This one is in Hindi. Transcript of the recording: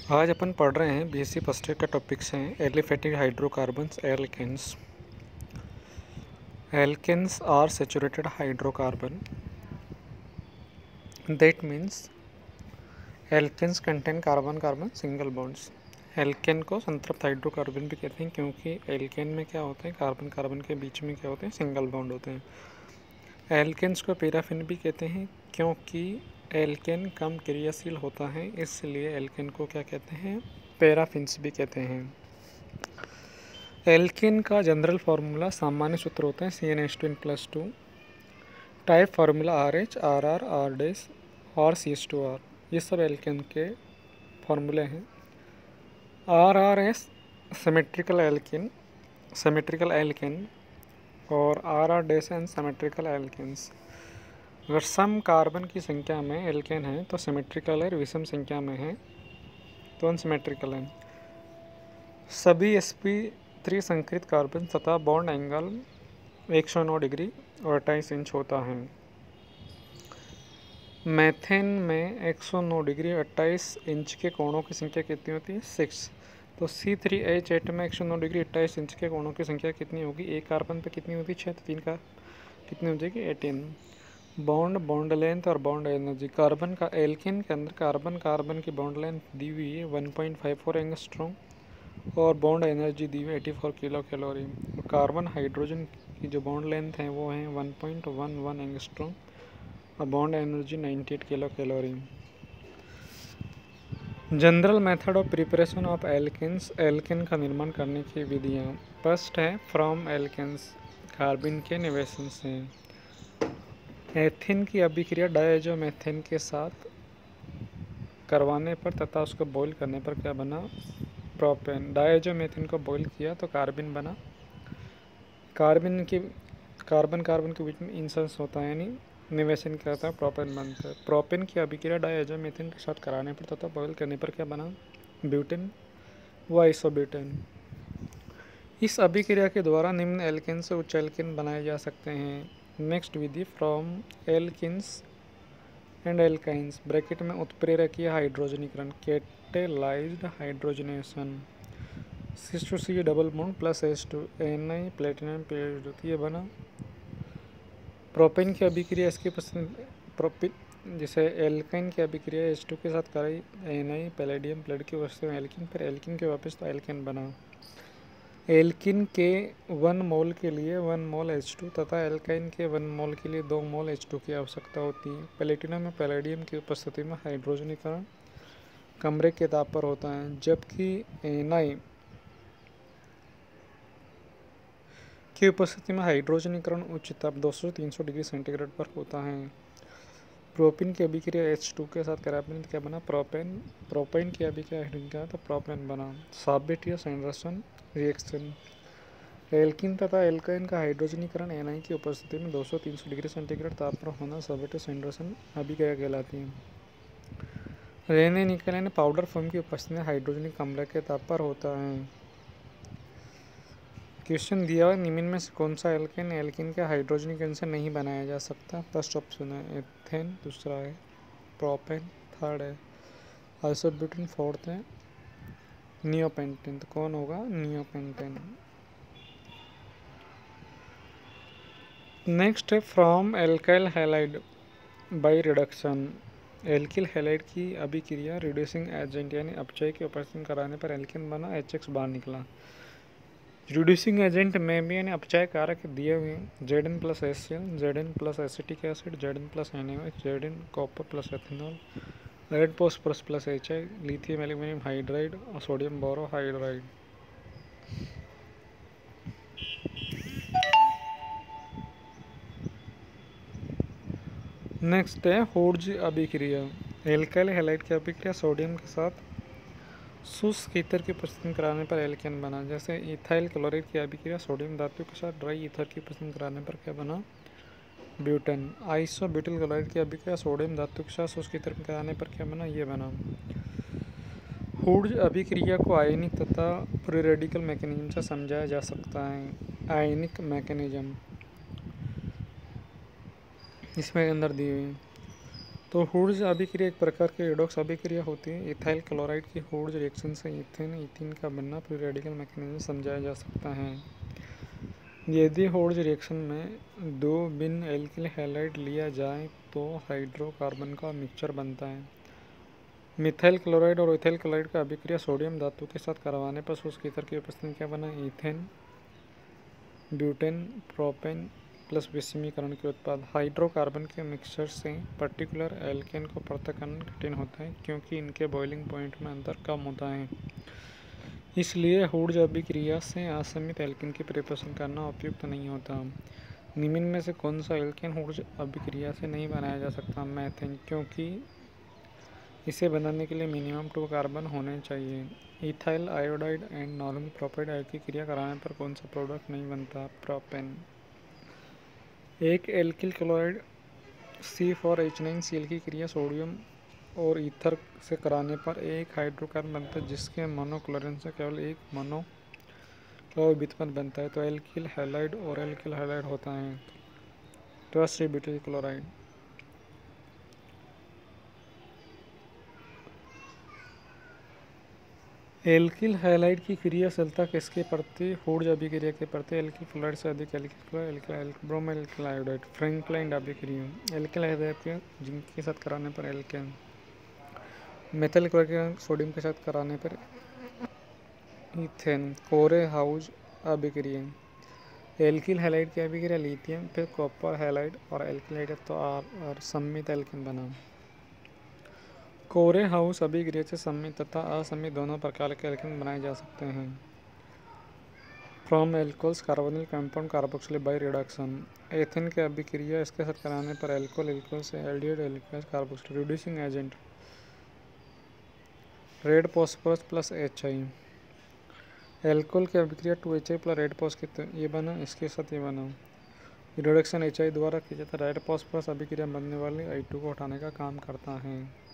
आज अपन पढ़ रहे हैं बीएससी फर्स्ट ईयर का टॉपिक्स हैं aliphatic hydrocarbons alkanes. Alkanes are saturated hydrocarbon, that means alkanes contain carbon carbon single bonds. Alkane को संतृप्त हाइड्रोकार्बन भी कहते हैं क्योंकि एल्केन में क्या होता है, कार्बन कार्बन के बीच में क्या होते हैं, सिंगल बॉन्ड होते हैं। एल्केन्स को पैराफिन भी कहते हैं क्योंकि एल्केन कम क्रियाशील होता है, इसलिए एल्केन को क्या कहते हैं, पैराफिन्स भी कहते हैं। एल्केन का जनरल फार्मूला सामान्य सूत्र होता है CnH2n+2, type formula RH, RR, R' और CH2R। ये सब एल्केन के फार्मूले हैं। RRS सिमेट्रिकल एल्केन और RR' सिमेट्रिकल एल्केन्स। अगर सम कार्बन की संख्या में एल्केन है तो सिमेट्रिकल है, विषम संख्या में है तो अनसिमेट्रिकल है। सभी sp3 संकरित कार्बन तथा बॉन्ड एंगल 109 डिग्री और 28 इंच होता है। मेथेन में 109 डिग्री 28 इंच के कोणों की संख्या कितनी होती है, 6। तो C3H8 में 109 डिग्री 28 इंच के कोणों की संख्या कितनी होगी, एक कार्बन पे कितनी होती है, 6, तो 3 का कितनी हो जाएगी, 18। बॉन्ड लेंथ और बॉन्ड एनर्जी। कार्बन का एल्केन के अंदर कार्बन की बॉन्ड लेंथ दी हुई है 1.54 एंगस्ट्रॉम और बॉन्ड एनर्जी दी हुई है 84 किलो कैलोरी। कार्बन हाइड्रोजन की जो बॉन्ड लेंथ है वो है 1.11 एंगस्ट्रॉम और bond energy 98 kilo calorie. General method of preparation of alkanes, alkane का निर्माण करने की विधियाँ। फर्स्ट है फ्रॉम एल्केन्स, कार्बन के निवेशन से। एथेन की अभिक्रिया डायज़ोमेथेन के साथ करवाने पर तथा उसको बॉईल करने पर क्या बना, प्रोपेन। डायज़ोमेथेन को बॉईल किया तो कार्बन बना। कार्बन कार्बन के बीच में इंसर्स होता है यानी निवेशन क्या होता है, प्रोपेन बनता है। प्रोपेन की अभिक्रिया डायज़ोमेथेन के साथ कराने पर तथा बॉईल करने पर क्या बना, ब्यूटेन व आइसोब्यूटेन। इस अभिक्रिया के द्वारा निम्न एल्केन से उच्च एल्केन बनाए जा सकते हैं। Next Vidhi from alkenes and alkynes, bracket में उत्प्रेरकीय हाइड्रोजनीकरण, catalysed hydrogenation. C2C double bond plus H2 Na platinum pH2, ये बना। प्रोपेन की अभिक्रिया इसके पसंद जैसे एल्काइन की अभिक्रिया H2 के साथ कराई, Na पैलेडियम प्लेट की वस्तु में एल्किन, फिर एल्किन के वापस तो एल्केन बना। एल्किन के 1 मोल के लिए 1 मोल H2 तथा एल्काइन के 1 मोल के लिए 2 मोल H2 की आवश्यकता होती है। प्लेटिनम में पैलेडियम की उपस्थिति में हाइड्रोजनीकरण कमरे के ताप पर होता है, जबकि Na की उपस्थिति में हाइड्रोजनीकरण उच्च ताप 200 से 300 डिग्री सेंटीग्रेड पर होता है। प्रोपेन की अभिक्रिया H2 के साथ कराने पर क्या बना, प्रोपेन। प्रोपेन की अभिक्रिया हाइड्रोजन क्या तो प्रोपेन बना। साबिटियस एंडरसन रिएक्शन, एल्किन तथा एल्काइन का हाइड्रोजनीकरण Na की उपस्थिति में 200-300 डिग्री सेंटीग्रेड ताप पर होना साबिटियस एंडरसन अभिक्रिया कहलाती है। रहने निकलने पाउडर फॉर्म की उपस्थिति में हाइड्रोजनिक कमरे के ताप पर होता है। क्वेश्चन दिया हुआ निम्न में से कौन सा एल्केन एल्किन के हाइड्रोजनीकरण से नहीं बनाया जा सकता। फर्स्ट ऑप्शन है एथेन, दूसरा है प्रोपेन, थर्ड है आइसोब्यूटेन, फोर्थ है नियोपेंटेन। तो कौन होगा, नियोपेंटेन। नेक्स्ट है from alkyl halide by reduction, alkyl halide की अभिक्रिया रिड्यूसिंग एजेंट यानी अपचय की उपस्थिति कराने पर एल्केन बना, HX बाहर निकला। रिड्यूसिंग एजेंट में भी यानी अपचय कारक दिए हुए हैं, Zn plus HCl, Zn plus acetic acid, Zn plus NaOH, Zn copper plus ethanol, red phosphorus plus HI, lithium aluminium hydride और सोडियम बोरोहाइड्राइड। नेक्स्ट है हुड्स अभिक्रिया, एल्काइल हैलाइड की अभिक्रिया सोडियम के साथ शुष्क ईथर की उपस्थिति कराने पर एल्केन बना। जैसे इथाइल क्लोराइड की अभिक्रिया सोडियम धातु के साथ ड्राई ईथर की उपस्थिति कराने पर क्या बना, ब्यूटेन। आइसोब्यूटिल क्लोराइड की अभिक्रिया सोडियम धातु के साथ शुष्क ईथर कराने पर क्या बना, ये बना। हुड्स अभिक्रिया को आयनिक तथा फ्री रेडिकल मैकेनिज्म से समझाया जा सकता है। आयनिक मैकेनिज्म इसमें अंदर दी हुई, तो हूड्स अभिक्रिया एक प्रकार की रेडॉक्स अभिक्रिया होती है। इथाइल क्लोराइड की हूड्स रिएक्शन से इथीन का बनना फ्री रेडिकल मैकेनिज्म समझाया जा सकता है। यदि हूड्स रिएक्शन में दो भिन्न एल्किल हैलाइड लिया जाए तो हाइड्रोकार्बन का मिक्सचर बनता है। मिथाइल क्लोराइड और इथाइल क्लोराइड का अभिक्रिया सोडियम धातु के साथ करवाने पर शुष्क ईथर की उपस्थिति में क्या बना, ईथेन, ब्यूटेन, प्रोपेन प्लस विषमीकरण के उत्पाद। हाइड्रोकार्बन के मिक्सचर से पर्टिकुलर एल्केन को पृथक करना कठिन होता है क्योंकि इनके बॉइलिंग पॉइंट में अंतर कम होता है। इसलिए हूड्स अभिक्रिया से असमित एल्केन की प्रिपरेशन करना उपयुक्त नहीं होता। निम्न में से कौन सा एल्केन हूड्स अभिक्रिया से नहीं बनाया जा सकता, मैथेन, क्योंकि इसे बनाने के लिए मिनिमम 2 कार्बन होने चाहिए। इथाइल आयोडाइड एंड नॉर्मल प्रोपाइड की क्रिया कराने पर कौन सा प्रोडक्ट नहीं बनता, प्रोपेन। एक एल्किल क्लोराइड C4H9Cl की क्रिया सोडियम और ईथर से कराने पर एक हाइड्रोकार्बन बनता है जिसके मोनोक्लोरीन से केवल एक मोनोक्लोराइड व्युत्पन्न बनता है, तो एल्किल हैलाइड और एल्किल हैलाइड होता है। तो ब्यूटाइल क्लोराइड। एल्किल हैलाइड की क्रियाशीलता किसके प्रति, हूड्स अभिक्रिया के प्रति। एल्किल फ्लोराइड से अधिक alkyl chloride, bromo alkyl iodide, Frankland अभिक्रिया। एल्किल हैलाइड जिंक के साथ कराने पर एल्केन, मेथाइल क्लोराइड सोडियम के साथ कराने पर ईथेन। कोरे हाउस अभिक्रिया। एल्किल हैलाइड की अभिक्रिया लिथियम फिर कॉपर हैलाइड और एल्किल हैलाइड तो आर सम्मित एल्केन बना। कोरे हाउस अभिक्रिया से सम्मित तथा असम्मित दोनों प्रकार के एल्केन बनाए जा सकते हैं। From alcohols carbonyl compound carboxyl by reduction. Ethane की अभिक्रिया इसके साथ कराने पर एल्कोहल से aldehyde alcohol carboxyl reducing agent, red phosphorus plus HI। Alcohol की अभिक्रिया 2HI प्लस रेड फॉस्फोरस ये बना, इसके साथ ये बना। रिडक्शन HI द्वारा की जाता है। रेड फॉस्फोरस अभिक्रिया बनने वाली I2 को हटाने का काम करता है।